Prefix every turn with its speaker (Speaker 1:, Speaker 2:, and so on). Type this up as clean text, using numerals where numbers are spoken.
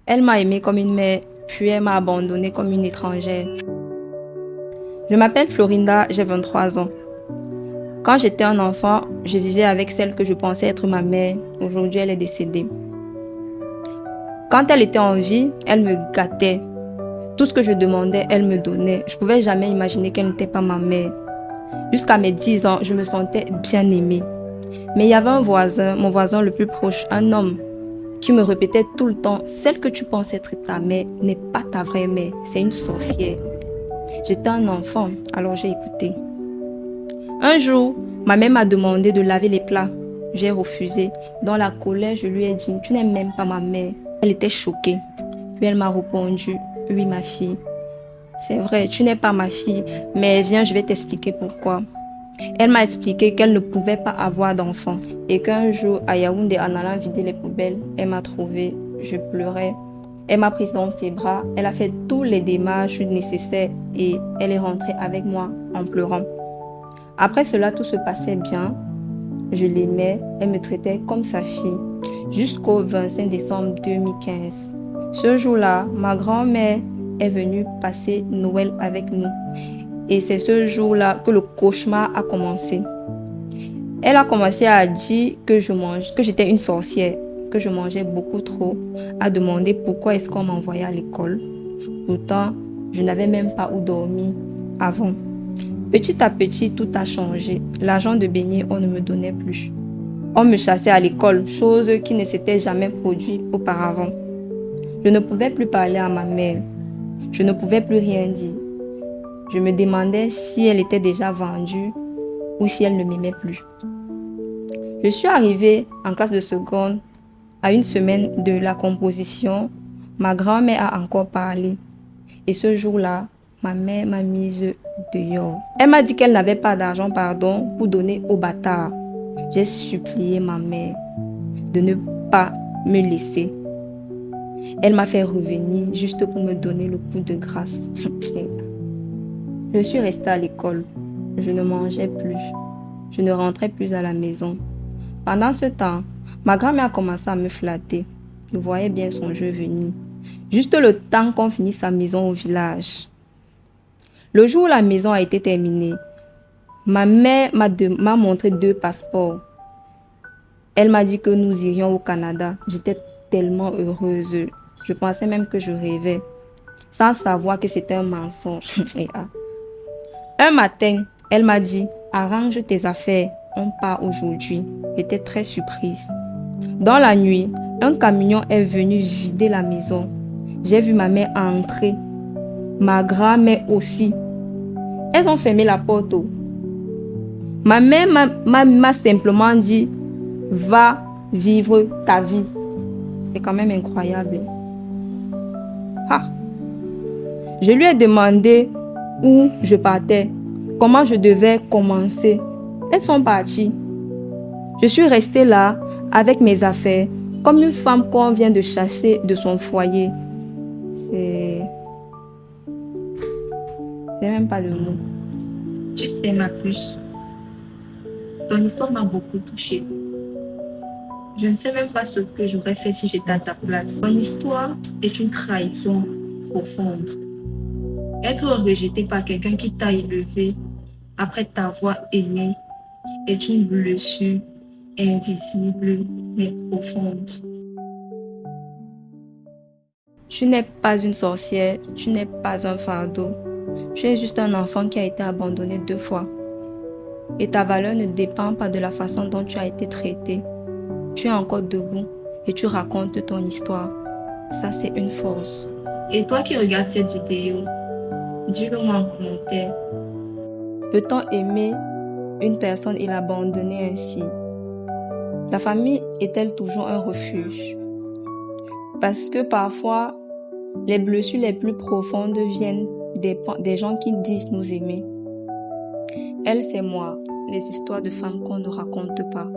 Speaker 1: Elle m'a aimée comme une mère, puis elle m'a abandonnée comme une étrangère. Je m'appelle Florinda, j'ai 23 ans. Quand j'étais un enfant, je vivais avec celle que je pensais être ma mère. Aujourd'hui, elle est décédée. Quand elle était en vie, elle me gâtait. Tout ce que je demandais, elle me donnait. Je ne pouvais jamais imaginer qu'elle n'était pas ma mère. Jusqu'à mes 10 ans, je me sentais bien aimée. Mais il y avait un voisin, mon voisin le plus proche, un homme, qui me répétait tout le temps, celle que tu penses être ta mère n'est pas ta vraie mère, c'est une sorcière. J'étais un enfant, alors j'ai écouté. Un jour, ma mère m'a demandé de laver les plats. J'ai refusé. Dans la colère, je lui ai dit, tu n'es même pas ma mère. Elle était choquée. Puis elle m'a répondu, oui ma fille. C'est vrai, tu n'es pas ma fille, mais viens, je vais t'expliquer pourquoi. Elle m'a expliqué qu'elle ne pouvait pas avoir d'enfant et qu'un jour, à Yaoundé, en allant vider les poubelles, elle m'a trouvée, je pleurais. Elle m'a prise dans ses bras, elle a fait tous les démarches nécessaires et elle est rentrée avec moi en pleurant. Après cela, tout se passait bien. Je l'aimais, elle me traitait comme sa fille jusqu'au 25 décembre 2015. Ce jour-là, ma grand-mère est venue passer Noël avec nous. Et c'est ce jour-là que le cauchemar a commencé. Elle a commencé à dire que j'étais une sorcière, que je mangeais beaucoup trop, à demander pourquoi est-ce qu'on m'envoyait à l'école. Pourtant, je n'avais même pas où dormir avant. Petit à petit, tout a changé. L'argent de beignet, on ne me donnait plus. On me chassait à l'école, chose qui ne s'était jamais produite auparavant. Je ne pouvais plus parler à ma mère. Je ne pouvais plus rien dire. Je me demandais si elle était déjà vendue ou si elle ne m'aimait plus. Je suis arrivée en classe de seconde à une semaine de la composition. Ma grand-mère a encore parlé. Et ce jour-là, ma mère m'a mise dehors. Elle m'a dit qu'elle n'avait pas d'argent, pour donner au bâtard. J'ai supplié ma mère de ne pas me laisser. Elle m'a fait revenir juste pour me donner le coup de grâce. Je suis restée à l'école. Je ne mangeais plus. Je ne rentrais plus à la maison. Pendant ce temps, ma grand-mère a commencé à me flatter. Je voyais bien son jeu venir. Juste le temps qu'on finisse sa maison au village. Le jour où la maison a été terminée, ma mère m'a montré 2 passeports. Elle m'a dit que nous irions au Canada. J'étais tellement heureuse. Je pensais même que je rêvais, sans savoir que c'était un mensonge. Un matin, elle m'a dit, arrange tes affaires, on part aujourd'hui. J'étais très surprise. Dans la nuit, un camion est venu vider la maison. J'ai vu ma mère entrer, ma grand-mère aussi. Elles ont fermé la porte. Ma mère m'a simplement dit, va vivre ta vie. C'est quand même incroyable. Ah. Je lui ai demandé où je partais, comment je devais commencer. Elles sont parties. Je suis restée là avec mes affaires, comme une femme qu'on vient de chasser de son foyer. J'ai même pas le mot.
Speaker 2: Tu sais, ma puce, ton histoire m'a beaucoup touchée. Je ne sais même pas ce que j'aurais fait si j'étais à ta place. Ton histoire est une trahison profonde. Être rejeté par quelqu'un qui t'a élevé après t'avoir aimé est une blessure invisible mais profonde.
Speaker 1: Tu n'es pas une sorcière, tu n'es pas un fardeau. Tu es juste un enfant qui a été abandonné 2 fois. Et ta valeur ne dépend pas de la façon dont tu as été traité. Tu es encore debout et tu racontes ton histoire. Ça, c'est une force.
Speaker 2: Et toi qui regardes cette vidéo, dis-le-moi en commentaire.
Speaker 1: Peut-on aimer une personne et l'abandonner ainsi? La famille est-elle toujours un refuge? Parce que parfois, les blessures les plus profondes viennent des gens qui disent nous aimer. Elle, c'est moi, les histoires de femmes qu'on ne raconte pas.